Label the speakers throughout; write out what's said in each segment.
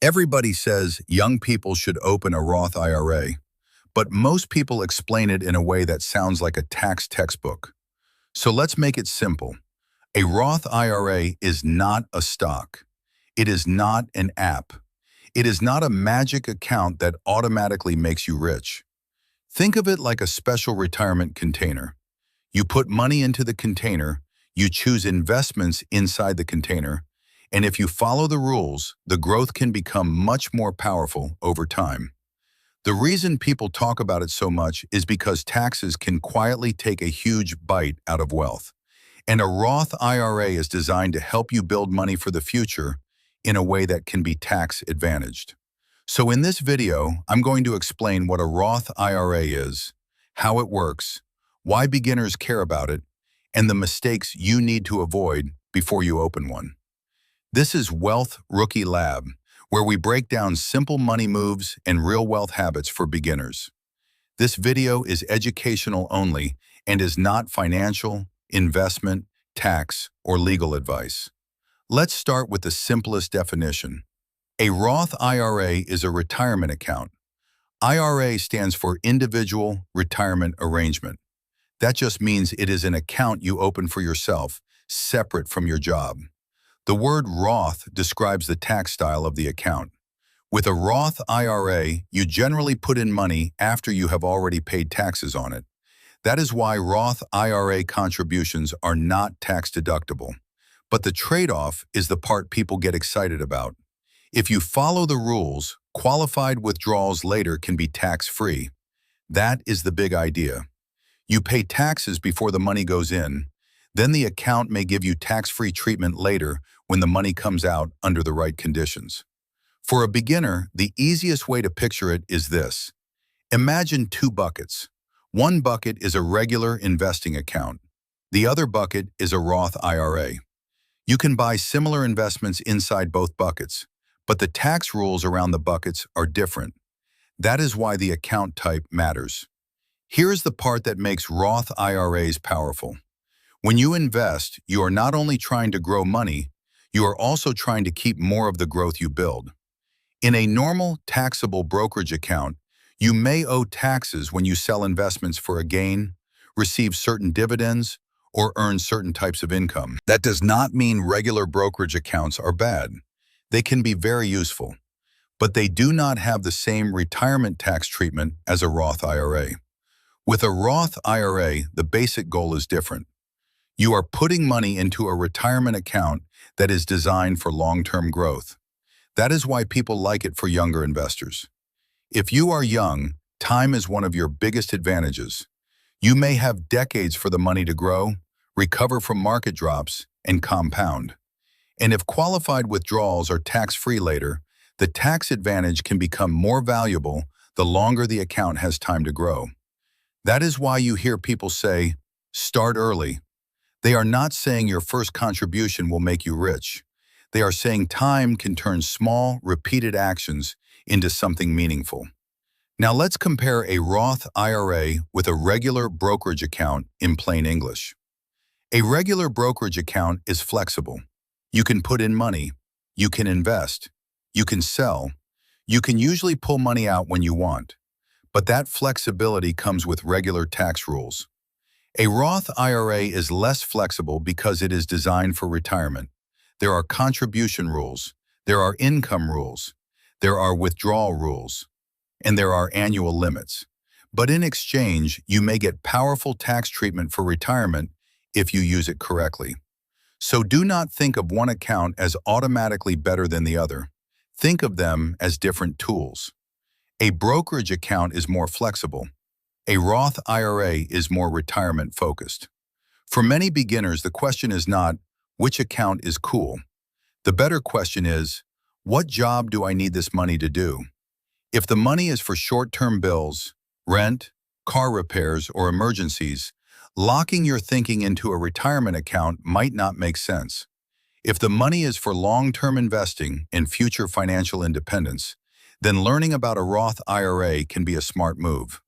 Speaker 1: Everybody says young people should open a Roth IRA, but most people explain it in a way that sounds like a tax textbook. So let's make it simple. A Roth IRA is not a stock. It is not an app. It is not a magic account that automatically makes you rich. Think of it like a special retirement container. You put money into the container, you choose investments inside the container, and if you follow the rules, the growth can become much more powerful over time. The reason people talk about it so much is because taxes can quietly take a huge bite out of wealth. And a Roth IRA is designed to help you build money for the future in a way that can be tax advantaged. So in this video, I'm going to explain what a Roth IRA is, how it works, why beginners care about it, and the mistakes you need to avoid before you open one. This is Wealth Rookie Lab, where we break down simple money moves and real wealth habits for beginners. This video is educational only and is not financial, investment, tax, or legal advice. Let's start with the simplest definition. A Roth IRA is a retirement account. IRA stands for Individual Retirement Arrangement. That just means it is an account you open for yourself, separate from your job. The word Roth describes the tax style of the account. With a Roth IRA, you generally put in money after you have already paid taxes on it. That is why Roth IRA contributions are not tax deductible. But the trade-off is the part people get excited about. If you follow the rules, qualified withdrawals later can be tax-free. That is the big idea. You pay taxes before the money goes in, then the account may give you tax-free treatment later when the money comes out under the right conditions. For a beginner, the easiest way to picture it is this. Imagine two buckets. One bucket is a regular investing account. The other bucket is a Roth IRA. You can buy similar investments inside both buckets, but the tax rules around the buckets are different. That is why the account type matters. Here's the part that makes Roth IRAs powerful. When you invest, you are not only trying to grow money, you are also trying to keep more of the growth you build. In a normal taxable brokerage account, you may owe taxes when you sell investments for a gain, receive certain dividends, or earn certain types of income. That does not mean regular brokerage accounts are bad. They can be very useful, but they do not have the same retirement tax treatment as a Roth IRA. With a Roth IRA, the basic goal is different. You are putting money into a retirement account that is designed for long-term growth. That is why people like it for younger investors. If you are young, time is one of your biggest advantages. You may have decades for the money to grow, recover from market drops, and compound. And if qualified withdrawals are tax-free later, the tax advantage can become more valuable the longer the account has time to grow. That is why you hear people say, start early. They are not saying your first contribution will make you rich. They are saying time can turn small, repeated actions into something meaningful. Now let's compare a Roth IRA with a regular brokerage account in plain English. A regular brokerage account is flexible. You can put in money, you can invest, you can sell, you can usually pull money out when you want. But that flexibility comes with regular tax rules. A Roth IRA is less flexible because it is designed for retirement. There are contribution rules, there are income rules, there are withdrawal rules, and there are annual limits. But in exchange, you may get powerful tax treatment for retirement if you use it correctly. So do not think of one account as automatically better than the other. Think of them as different tools. A brokerage account is more flexible. A Roth IRA is more retirement-focused. For many beginners, the question is not, which account is cool? The better question is, what job do I need this money to do? If the money is for short-term bills, rent, car repairs, or emergencies, locking your thinking into a retirement account might not make sense. If the money is for long-term investing and future financial independence, then learning about a Roth IRA can be a smart move.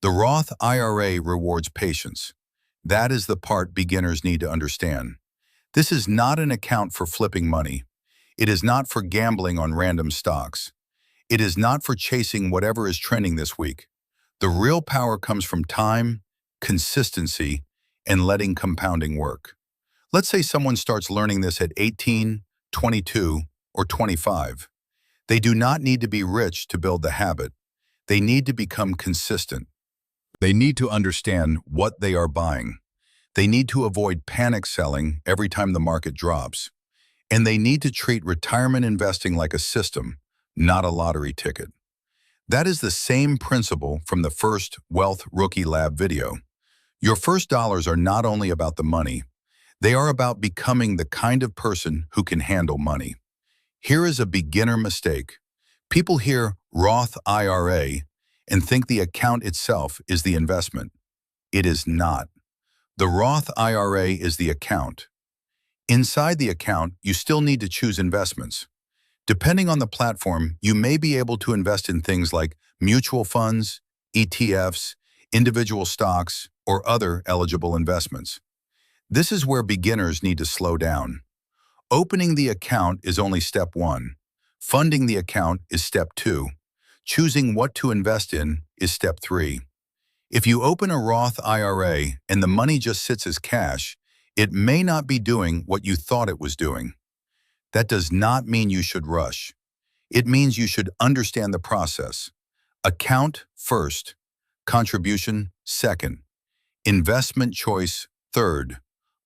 Speaker 1: The Roth IRA rewards patience. That is the part beginners need to understand. This is not an account for flipping money. It is not for gambling on random stocks. It is not for chasing whatever is trending this week. The real power comes from time, consistency, and letting compounding work. Let's say someone starts learning this at 18, 22, or 25. They do not need to be rich to build the habit. They need to become consistent. They need to understand what they are buying. They need to avoid panic selling every time the market drops. And they need to treat retirement investing like a system, not a lottery ticket. That is the same principle from the first Wealth Rookie Lab video. Your first dollars are not only about the money, they are about becoming the kind of person who can handle money. Here is a beginner mistake. People hear Roth IRA and think the account itself is the investment. It is not. The Roth IRA is the account. Inside the account, you still need to choose investments. Depending on the platform, you may be able to invest in things like mutual funds, ETFs, individual stocks, or other eligible investments. This is where beginners need to slow down. Opening the account is only step 1. Funding the account is step 2. Choosing what to invest in is step 3. If you open a Roth IRA and the money just sits as cash, it may not be doing what you thought it was doing. That does not mean you should rush. It means you should understand the process. Account first, contribution second, investment choice third,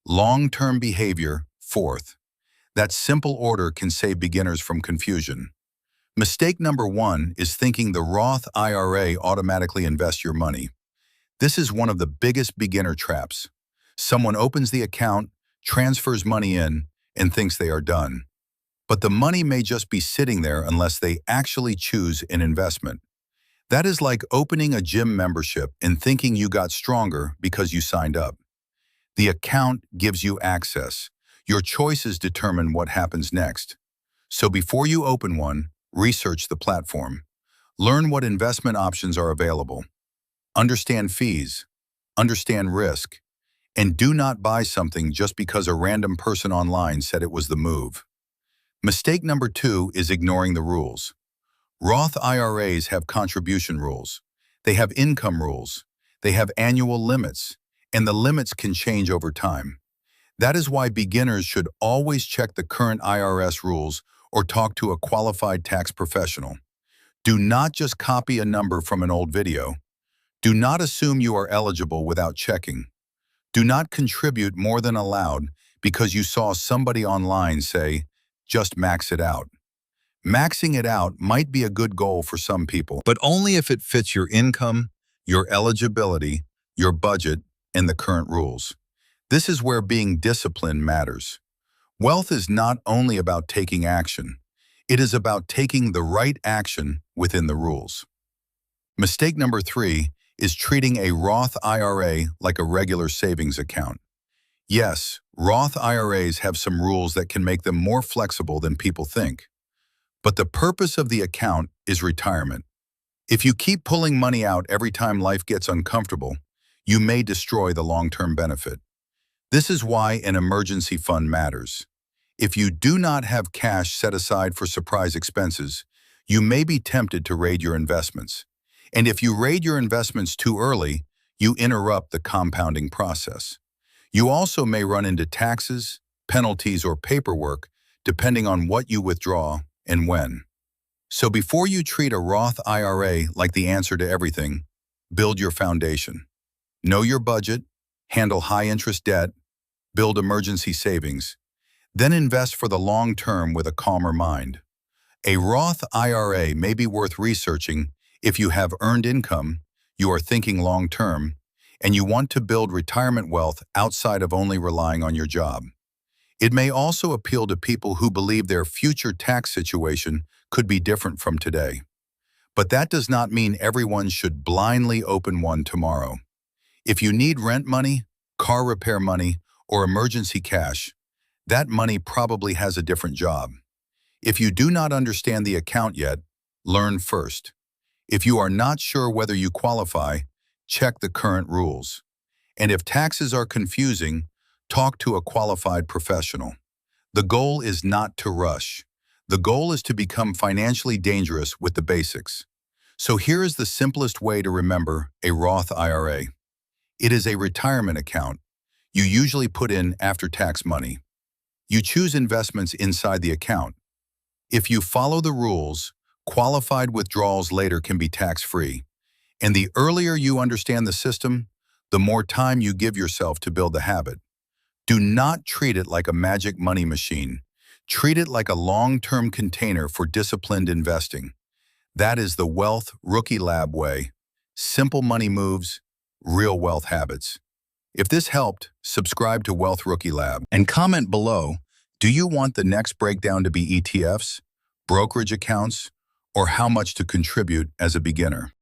Speaker 1: long-term behavior fourth. That simple order can save beginners from confusion. Mistake number 1 is thinking the Roth IRA automatically invests your money. This is one of the biggest beginner traps. Someone opens the account, transfers money in, and thinks they are done. But the money may just be sitting there unless they actually choose an investment. That is like opening a gym membership and thinking you got stronger because you signed up. The account gives you access. Your choices determine what happens next. So before you open one, research the platform. Learn what investment options are available. Understand fees. Understand risk. And do not buy something just because a random person online said it was the move. Mistake number 2 is ignoring the rules. Roth IRAs have contribution rules. They have income rules. They have annual limits, and the limits can change over time. That is why beginners should always check the current IRS rules or talk to a qualified tax professional. Do not just copy a number from an old video. Do not assume you are eligible without checking. Do not contribute more than allowed because you saw somebody online say, just max it out. Maxing it out might be a good goal for some people, but only if it fits your income, your eligibility, your budget, and the current rules. This is where being disciplined matters. Wealth is not only about taking action. It is about taking the right action within the rules. Mistake number 3 is treating a Roth IRA like a regular savings account. Yes, Roth IRAs have some rules that can make them more flexible than people think. But the purpose of the account is retirement. If you keep pulling money out every time life gets uncomfortable, you may destroy the long-term benefit. This is why an emergency fund matters. If you do not have cash set aside for surprise expenses, you may be tempted to raid your investments. And if you raid your investments too early, you interrupt the compounding process. You also may run into taxes, penalties, or paperwork, depending on what you withdraw and when. So before you treat a Roth IRA like the answer to everything, build your foundation. Know your budget, handle high-interest debt, build emergency savings, then invest for the long term with a calmer mind. A Roth IRA may be worth researching if you have earned income, you are thinking long term, and you want to build retirement wealth outside of only relying on your job. It may also appeal to people who believe their future tax situation could be different from today. But that does not mean everyone should blindly open one tomorrow. If you need rent money, car repair money, or emergency cash, that money probably has a different job. If you do not understand the account yet, learn first. If you are not sure whether you qualify, check the current rules. And if taxes are confusing, talk to a qualified professional. The goal is not to rush, The goal is to become financially dangerous with the basics. So here is the simplest way to remember a Roth IRA. It is a retirement account. You usually put in after-tax money. You choose investments inside the account. If you follow the rules, qualified withdrawals later can be tax-free. And the earlier you understand the system, the more time you give yourself to build the habit. Do not treat it like a magic money machine. Treat it like a long-term container for disciplined investing. That is the Wealth Rookie Lab way. Simple money moves, real wealth habits. If this helped, subscribe to Wealth Rookie Lab and comment below, do you want the next breakdown to be ETFs, brokerage accounts, or how much to contribute as a beginner?